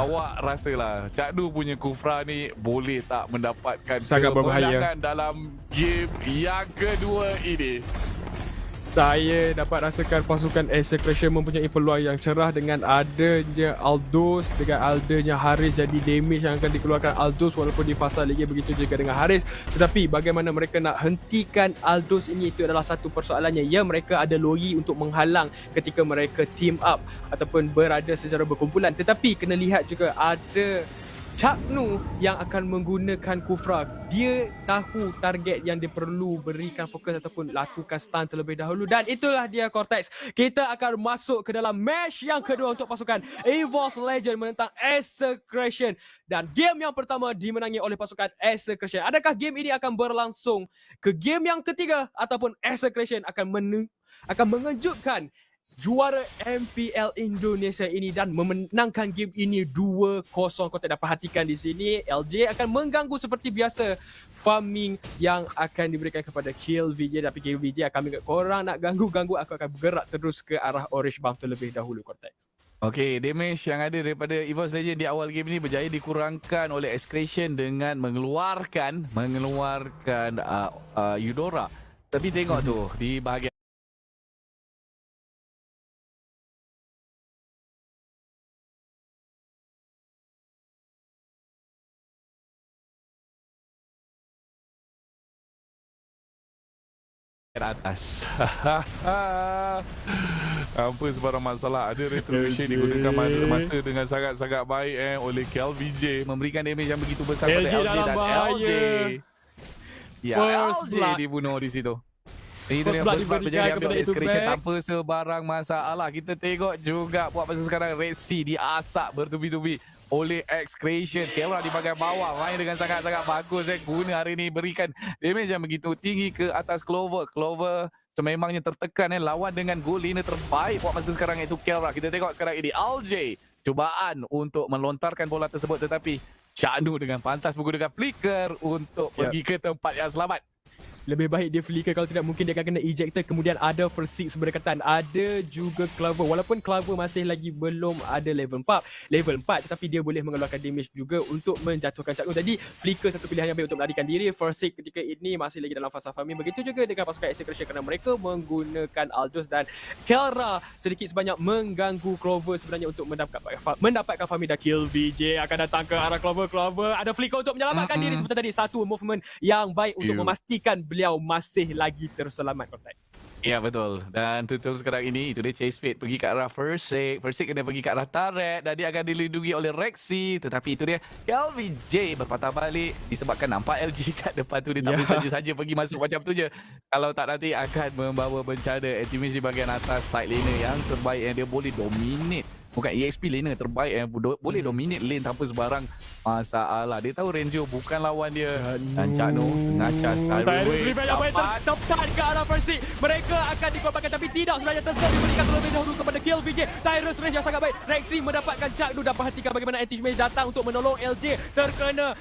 awak rasalah Cak Du punya Kufra ni boleh tak mendapatkan Sangat berbahaya. kemenangan dalam game yang kedua ini? Saya dapat rasakan pasukan Execration mempunyai peluang yang cerah dengan adanya Aldous, dengan adanya Haris. Jadi damage yang akan dikeluarkan Aldous walaupun di fasa lagi, begitu juga dengan Haris. Tetapi bagaimana mereka nak hentikan Aldous ini, itu adalah satu persoalannya. Ya, mereka ada lori untuk menghalang ketika mereka team up ataupun berada secara berkumpulan. Tetapi kena lihat juga ada Cak Nu yang akan menggunakan Kufra. Dia tahu target yang dia perlu berikan fokus ataupun lakukan stun terlebih dahulu. Dan itulah dia Cortex. Kita akan masuk ke dalam match yang kedua untuk pasukan EVOS Legend menentang Execration. Dan game yang pertama dimenangi oleh pasukan Execration. Adakah game ini akan berlangsung ke game yang ketiga ataupun Execration akan mengejutkan juara MPL Indonesia ini dan memenangkan game ini 2-0. Kau tak dapat perhatikan di sini, LJ akan mengganggu seperti biasa farming yang akan diberikan kepada Kill VJ. Tapi Kill VJ akan ingat korang nak ganggu-ganggu, aku akan bergerak terus ke arah Orange Buff terlebih dahulu, Cortex. Okey, damage yang ada daripada EVOS Legend di awal game ini berjaya dikurangkan oleh Execration dengan mengeluarkan Eudora. Tapi tengok tu di bahagian atas. Apa sebarang masalah. Ada retribution digunakan masa dengan sangat-sangat baik oleh KLVJ, memberikan damage yang begitu besar pada LJ dan LJ. Ya, LJ dibunuh di situ. Ini dia first blood berjaya diambil oleh Execration tanpa sebarang masalah. Kita tengok juga buat masa sekarang Red Sea diasak bertubi-tubi oleh Execration. Kevra di bahagian bawah main dengan sangat-sangat bagus. Guna hari ini berikan damage yang begitu tinggi ke atas Clover. Clover sememangnya tertekan lawan dengan goal laner terbaik buat masa sekarang iaitu Kevra. Kita tengok sekarang ini LJ cubaan untuk melontarkan bola tersebut, tetapi Cak Nu dengan pantas menggunakan flicker untuk pergi ke tempat yang selamat. Lebih baik dia flicker, kalau tidak mungkin dia akan kena ejected. Kemudian ada first six berdekatan. Ada juga Clover. Walaupun Clover masih lagi belum ada level 4, tetapi dia boleh mengeluarkan damage juga untuk menjatuhkan Cak Nu. Jadi flicker satu pilihan yang baik untuk melarikan diri. First six ketika ini masih lagi dalam fasa farming. Begitu juga dengan pasukan Execration kerana mereka menggunakan Aldous dan Kelra sedikit sebanyak mengganggu Clover sebenarnya untuk mendapatkan farming. Dan Kill VJ akan datang ke arah Clover. Clover ada flicker untuk menyelamatkan diri sebentar tadi. Satu movement yang baik untuk memastikan beliau masih lagi terselamat, Cortex. Ya, betul. Dan tutul sekarang ini, itu dia Chase Fate pergi ke arah First Six. First Six kena pergi ke arah Turret dan dia akan dilindungi oleh Rexy. Tetapi itu dia LVJ berpatah balik disebabkan nampak LG kat depan tu. Dia tak boleh saja-saja pergi masuk macam tu je. Kalau tak, nanti akan membawa bencana. Anti-Mage di bahagian atas, side laner yang terbaik yang dia boleh dominate. Bukan EXP laner terbaik yang boleh dominate lane tanpa sebarang masalah. Dia tahu Renjo bukan lawan dia. Dan Cak Nu ngacas Skyway. Tepat ke arah Persik. Mereka akan dikorbankan tapi tidak. Sebenarnya tersebut diberikan terlebih dahulu kepada Kill VJ. Tyrus range yang sangat baik. Rexy mendapatkan Cak Nu dan perhatikan bagaimana Anti-Mage datang untuk menolong LJ. Terkena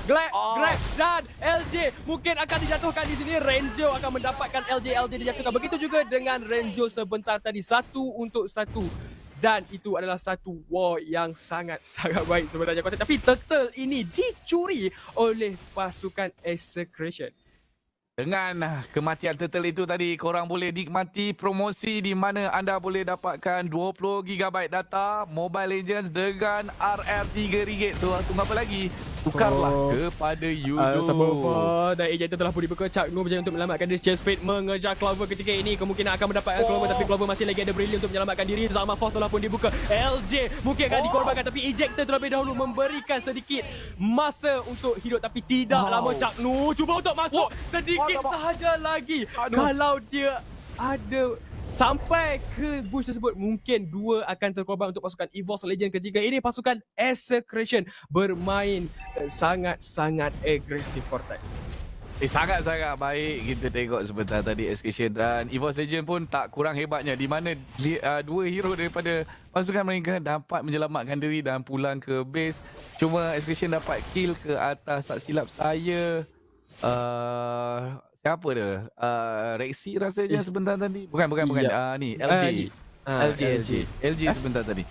grab dan LJ mungkin akan dijatuhkan di sini. Renzo akan mendapatkan LJ dijatuhkan. Begitu juga dengan Renzo sebentar tadi, 1-1. Dan itu adalah satu war yang sangat-sangat baik sebenarnya. Tapi turtle ini dicuri oleh pasukan Execration. Dengan kematian turtle itu tadi, korang boleh nikmati promosi di mana anda boleh dapatkan 20GB data Mobile Legends dengan RR3 ringgit. So, tunggu apa lagi? Tukarlah kepada Yudo. Dan ejector telah pun dibuka. Cak Nu berjaya untuk menyelamatkan diri. Chase Fate mengejar Clover ketika ini. Kemungkinan akan mendapatkan Clover, tapi Clover masih lagi ada Brilliant untuk menyelamatkan diri. Zalma Force telah pun dibuka. LJ mungkin akan dikorbankan, tapi ejector terlebih dahulu memberikan sedikit masa untuk hidup, tapi tidak lama. Cak Nu cuba untuk masuk sedikit sahaja lagi. Kalau dia ada sampai ke bush tersebut, mungkin dua akan terkorban untuk pasukan EVOS Legend. Ketika ini pasukan Execration bermain sangat-sangat agresif, Cortex. Sangat-sangat baik. Kita tengok sebentar tadi Execution dan EVOS Legend pun tak kurang hebatnya, di mana dua hero daripada pasukan mereka dapat menyelamatkan diri dan pulang ke base. Cuma Execution dapat kill ke atas, tak silap saya. Siapa dia? Rexy rasanya sebentar tadi. Bukan. Ni, LJ. LJ sebentar tadi.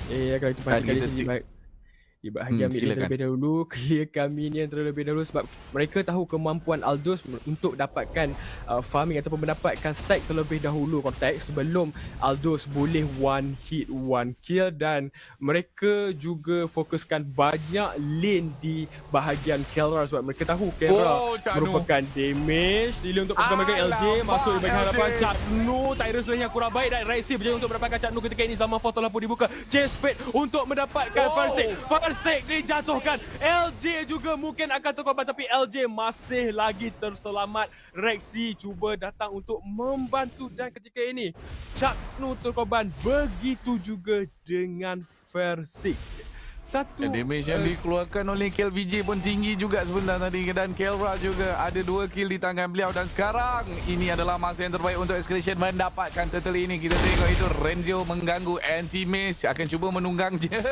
Kalau kita perhatikan di sini baik. Di bahagian mid lane terlebih dahulu, clearkan minion terlebih dahulu sebab mereka tahu kemampuan Aldous untuk dapatkan farming ataupun mendapatkan stack terlebih dahulu konteks sebelum Aldous boleh one hit one kill, dan mereka juga fokuskan banyak lane di bahagian Kelra sebab mereka tahu Kelra merupakan damage dealer untuk pasukan mereka. LJ masuk di bahagian hadapan. Chaknu Tyrus yang kurang baik dan Rexy berjaya untuk mendapatkan Chaknu ketika ini. Zaman Force telah pun dibuka. Chase Fate untuk mendapatkan first take dijatuhkan. LJ juga mungkin akan terkorban tapi LJ masih lagi terselamat. Rexy cuba datang untuk membantu dan ketika ini Chaknu terkorban. Begitu juga dengan Versik. Damage yang dikeluarkan oleh KLVJ pun tinggi juga sebentar tadi, dan Kelra juga ada 2 kill di tangan beliau, dan sekarang ini adalah masa yang terbaik untuk Escalation mendapatkan turtle ini. Kita tengok itu Renzo mengganggu anti-mage, akan cuba menunggang je.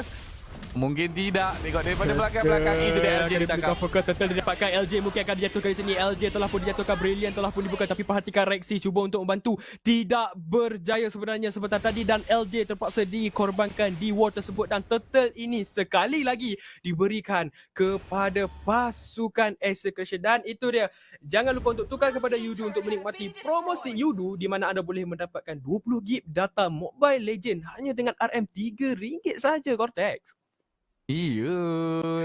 Mungkin tidak. Tengok daripada belakang-belakang itu dia LJ ditangkap. Fokus turtle didapatkan. LJ mungkin akan dijatuhkan di sini. LJ telah pun dijatuhkan. Brilliant telah pun dibuka tapi perhatikan Rexy cuba untuk membantu. Tidak berjaya sebenarnya sebentar tadi dan LJ terpaksa dikorbankan di war tersebut, dan turtle ini sekali lagi diberikan kepada pasukan Execution. Dan itu dia. Jangan lupa untuk tukar kepada Yudu untuk menikmati promosi Yudu di mana anda boleh mendapatkan 20 GB data Mobile Legend hanya dengan RM3 saja, Cortex. Iya,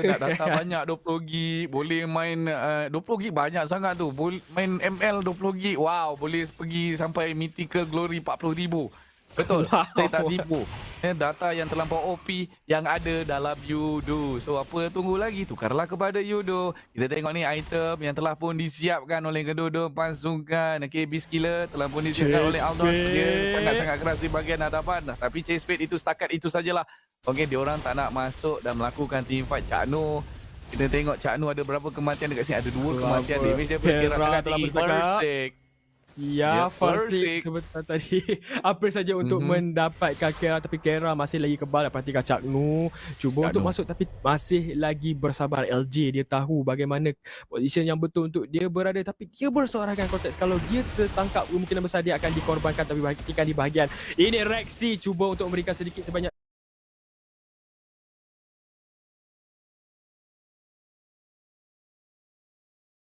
nak data banyak 20 gig, boleh main 20 gig banyak sangat tu. Boleh main ML 20 gig. Wow, boleh pergi sampai Mythical Glory 40,000. Betul, saya tak tipu. Data yang terlampau OP yang ada dalam Yudo. So apa tunggu lagi? Tukarlah kepada Yudo. Kita tengok ni item yang telah pun disiapkan oleh kedua-dua pasukan. Okay, Beast Killer telah pun disiapkan oleh Aldous. Dia sangat-sangat keras di bahagian hadapan. Tapi Chase Fate itu setakat itu sajalah. Okey, diorang tak nak masuk dan melakukan team fight. Chaknu, kita tengok Chaknu ada berapa kematian dekat sini. Ada 2 kematian. Damage dia berkira sangat tinggi. Versik. Ya, Versik sebentar tadi. Apa saja untuk mendapatkan Kera, tapi Kera masih lagi kebal. Perhatikan Chaknu cuba untuk masuk tapi masih lagi bersabar. LJ dia tahu bagaimana position yang betul untuk dia berada, tapi dia bersorangan konteks. Kalau dia tertangkap, kemungkinan besar dia akan dikorbankan. Tapi perhatikan di bahagian ini Rexy cuba untuk memberikan sedikit sebanyak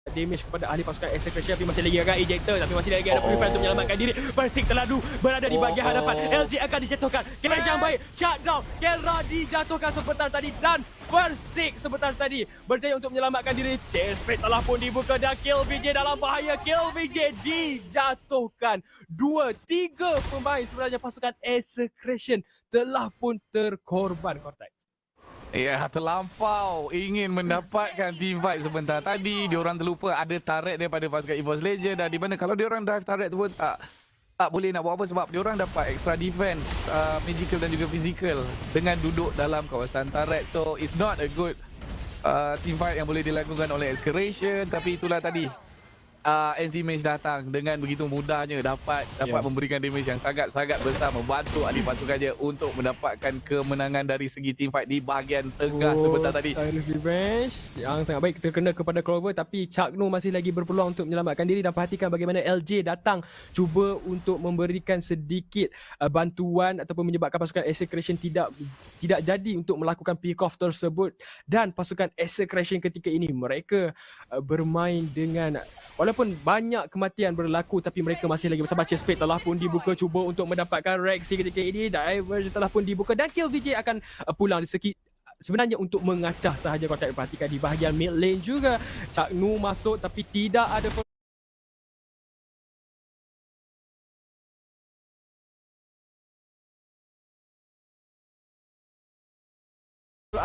damage kepada ahli pasukan Execution, tapi masih lagi agak ejector, tapi masih lagi ada prevent untuk menyelamatkan diri. Versik terlalu berada di bahagian hadapan. LJ akan dijatuhkan. Clash yang baik, shutdown. Kelra dijatuhkan sebentar tadi dan Versik sebentar tadi berjaya untuk menyelamatkan diri. Chase Fate telah pun dibuka dan KLVJ dalam bahaya. KLVJ dijatuhkan. 2-3 pemain sebenarnya pasukan Execution telah pun terkorban, Cortex. Ya, terlampau ingin mendapatkan team fight sebentar tadi. Diorang terlupa ada turret daripada pasukan EVOS Legend, dan di mana kalau diorang dive turret tu pun tak boleh nak buat apa sebab diorang dapat extra defense, magical dan juga physical dengan duduk dalam kawasan turret. So it's not a good team fight yang boleh dilakukan oleh Escalation. Tapi itulah tadi, anti-mage datang dengan begitu mudahnya dapat memberikan damage yang sangat-sangat besar, membantu ahli pasukannya untuk mendapatkan kemenangan dari segi team fight di bahagian tengah sebentar tadi. Revenge yang sangat baik terkena kepada Clover, tapi Chaknu masih lagi berpeluang untuk menyelamatkan diri. Dan perhatikan bagaimana LJ datang cuba untuk memberikan sedikit bantuan ataupun menyebabkan pasukan Execution tidak jadi untuk melakukan pick off tersebut. Dan pasukan Execution ketika ini mereka bermain dengan walaupun banyak kematian berlaku tapi mereka masih lagi bersabar. Chase Fate telah pun dibuka cuba untuk mendapatkan Rexy ketika ini. Diverge telah pun dibuka dan KLVJ akan pulang sedikit sebenarnya untuk mengacah sahaja. Kontak perhatikan di bahagian mid lane juga Chaknu masuk tapi tidak ada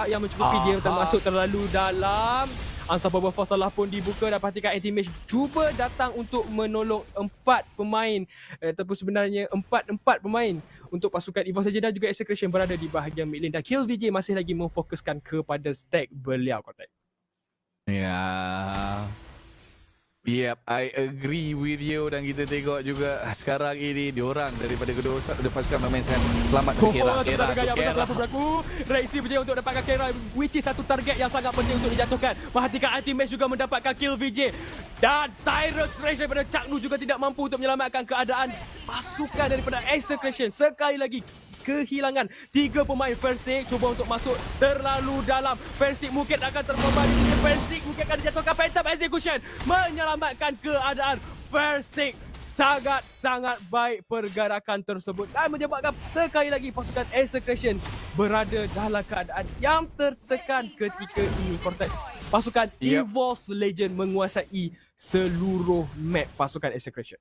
yang mencukupi. Dia termasuk terlalu dalam. Unstoppable Force telah pun dibuka dan perhatikan anti-mage cuba datang untuk menolong 4 pemain ataupun sebenarnya 4 pemain untuk pasukan EVOS Legend dan juga Execution berada di bahagian mid lane, dan KLVJ masih lagi memfokuskan kepada stack beliau, Kotak. Ya. Yep, I agree with you. Dan kita tengok juga sekarang ini diorang daripada kedua pasukan memainkan selamat Kera. Telah pun berlaku. Rexy berjaya untuk dapatkan Kera, which is satu target yang sangat penting untuk dijatuhkan. Perhatikan anti-mage juga mendapatkan kill VJ. Dan Tyrus Rage daripada Chaknu juga tidak mampu untuk menyelamatkan keadaan pasukan daripada Execution. Sekali lagi kehilangan 3 pemain. Versik cuba untuk masuk terlalu dalam. Versik mungkin akan terbebani. Versik mungkin akan dijatuhkan. Phantom Execution menyelamatkan keadaan. Versik sangat-sangat baik pergerakan tersebut dan menyebabkan sekali lagi pasukan Execration berada dalam keadaan yang tertekan ketika ini. Cortex, pasukan EVOS Legend menguasai seluruh map pasukan Execration.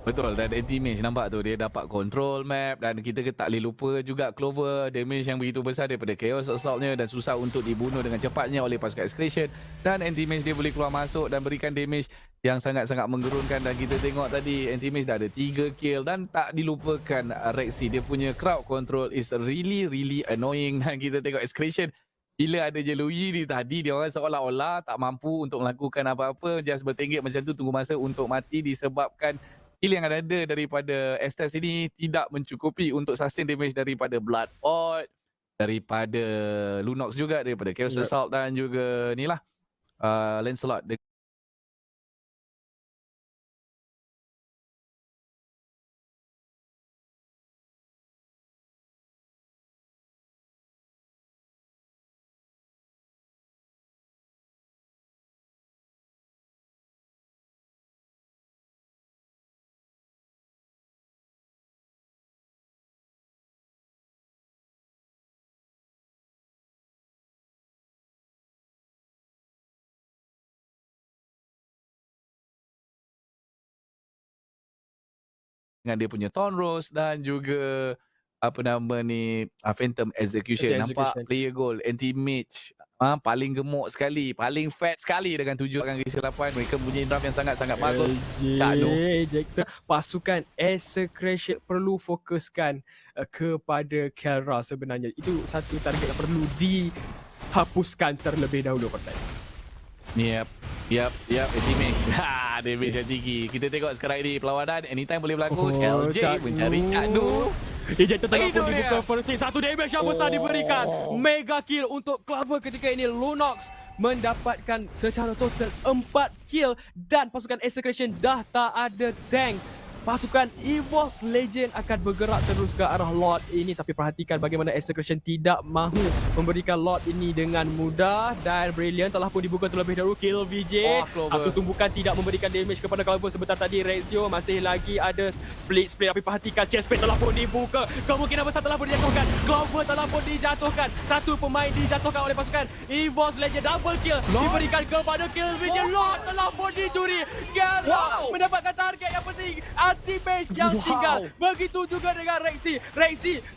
Betul, dan anti-mage nampak tu dia dapat control map dan kita tak boleh lupa juga Clover damage yang begitu besar daripada Chaos Assault-nya dan susah untuk dibunuh dengan cepatnya oleh pasukan Execution, dan anti-mage dia boleh keluar masuk dan berikan damage yang sangat-sangat menggerunkan. Dan kita tengok tadi anti-mage dah ada 3 kill dan tak dilupakan Rexy, dia punya crowd control is really annoying. Dan kita tengok Execution bila ada Jelui ni tadi, dia orang seolah-olah tak mampu untuk melakukan apa-apa, just bertenggek macam tu tunggu masa untuk mati disebabkan kill yang ada daripada Estes ini tidak mencukupi untuk sustain damage daripada Blood Odd, daripada Lunox juga, daripada Chaos Assault dan juga ni lah Lancelot. Dengan dia punya Tonros dan juga apa nama ni Phantom Execution. Nampak player goal anti-mage paling gemuk sekali, paling fat sekali dengan 7 kesilapan. Mereka punya draft yang sangat-sangat bagus. Ejector. Pasukan Execration perlu fokuskan kepada Kelra sebenarnya. Itu satu target yang perlu dihapuskan terlebih dahulu. Yap, anti-mage. Damage yang tinggi. Kita tengok sekarang ini perlawanan anytime boleh berlaku. LJ mencari Cakdu. Ejector telah pun dibuka Versik. Satu damage yang besar diberikan. Mega kill untuk Clover ketika ini. Lunox mendapatkan secara total 4 kill dan pasukan Execration dah tak ada tank. Pasukan EVOS Legend akan bergerak terus ke arah Lord ini, tapi perhatikan bagaimana Execration tidak mahu memberikan Lord ini dengan mudah. Dan Brilliant telah pun dibuka terlebih dahulu. Kill VJ. Aku tumbukan tidak memberikan damage kepada Clover sebentar tadi. Rezio masih lagi ada split, tapi perhatikan chest plate telah pun dibuka. Kemungkinan besar telah pun dijatuhkan. Clover telah pun dijatuhkan. Satu pemain dijatuhkan oleh pasukan EVOS Legend. Double kill diberikan kepada Kill VJ. Lord telah pun dicuri. Gara mendapatkan target yang penting. Anti-mage yang tinggal. Begitu juga dengan Rexy.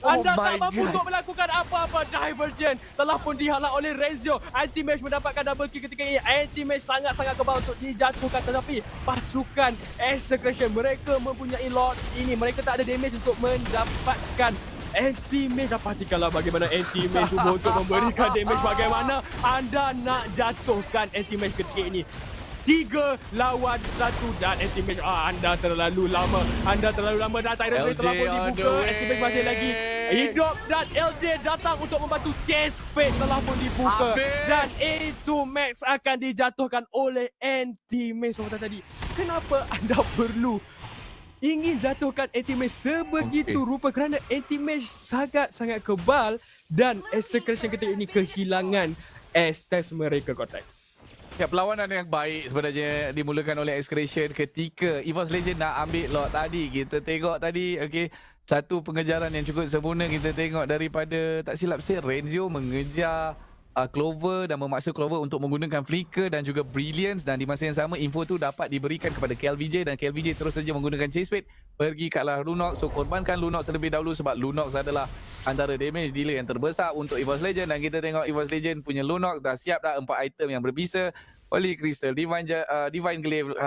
Anda tak mampu untuk melakukan apa-apa. Divergent telah pun dihalang oleh Renzo. Anti-mage mendapatkan double kill ketika ini. Anti-mage sangat-sangat kebal untuk dijatuhkan, tetapi pasukan Execration mereka mempunyai Lord ini. Mereka tak ada damage untuk mendapatkan anti-mage. Perhatikanlah bagaimana anti-mage cuba untuk memberikan damage. Bagaimana anda nak jatuhkan anti-mage ketika ini. 3 lawan 1 dan anti-mage. Anda terlalu lama. Dan Tyrus telah pun dibuka. Anti-mage masih lagi hidup dan LJ datang untuk membantu. Chase Fate telah pun dibuka. Dan itu Max akan dijatuhkan oleh anti-mage. Seperti tadi, kenapa anda perlu ingin jatuhkan anti-mage sebegitu rupa? Kerana anti-mage sangat-sangat kebal dan Execration ketika ini kehilangan Estes mereka. Cortex. Ya, perlawanan yang baik sebenarnya dimulakan oleh Execration ketika EVOS Legend nak ambil Lord tadi. Kita tengok tadi, satu pengejaran yang cukup sempurna. Kita tengok daripada, tak silap saya, Renzo mengejar Clover dan memaksa Clover untuk menggunakan Flicker dan juga Brilliance, dan di masa yang sama info tu dapat diberikan kepada KLVJ dan KLVJ terus saja menggunakan Chase Fate pergi ke arah Lunox. So korbankan Lunox terlebih dahulu sebab Lunox adalah antara damage dealer yang terbesar untuk EVOS Legend. Dan kita tengok EVOS Legend punya Lunox dah siap dah 4 item yang berbisa. Holy Crystal, Divine Glaive,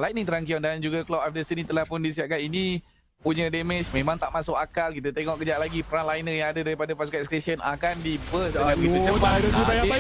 Lightning Trankion dan juga Cloud of Destiny telah pun disiapkan. Ini punya damage memang tak masuk akal. Kita tengok kejap lagi frontliner yang ada daripada pasukan Execution akan di-burst dengan begitu cepat.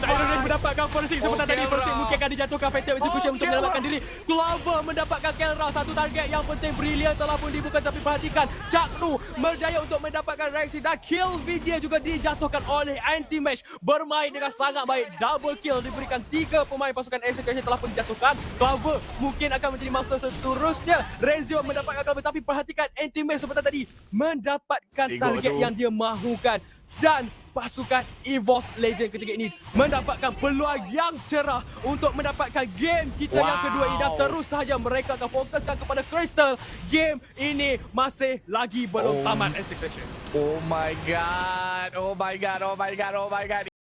Tyrus mendapatkan Versik sebentar tadi. Versik mungkin akan dijatuhkan Phantom Execution untuk menyelamatkan diri. Clover mendapatkan Kelra. Satu target yang penting. Brilliant telah pun dibuka, tapi perhatikan Caknu berjaya untuk mendapatkan Rexy dan Kill VJ juga dijatuhkan oleh anti-mage. Bermain dengan sangat baik. Double kill diberikan. 3 pemain pasukan Execution telah pun dijatuhkan. Clover mungkin akan menjadi mangsa seterusnya. Renzo mendapatkan Clover, tapi perhatikan anti teammate seperti tadi mendapatkan Ego target tu. yang dia mahukan. Dan pasukan EVOS Legend ketiga ini mendapatkan peluang yang cerah untuk mendapatkan game kita yang kedua ini. Dan terus sahaja mereka akan fokuskan kepada Crystal. Game ini masih lagi belum tamat Execution. Oh my god, oh my god, oh my god, oh my god.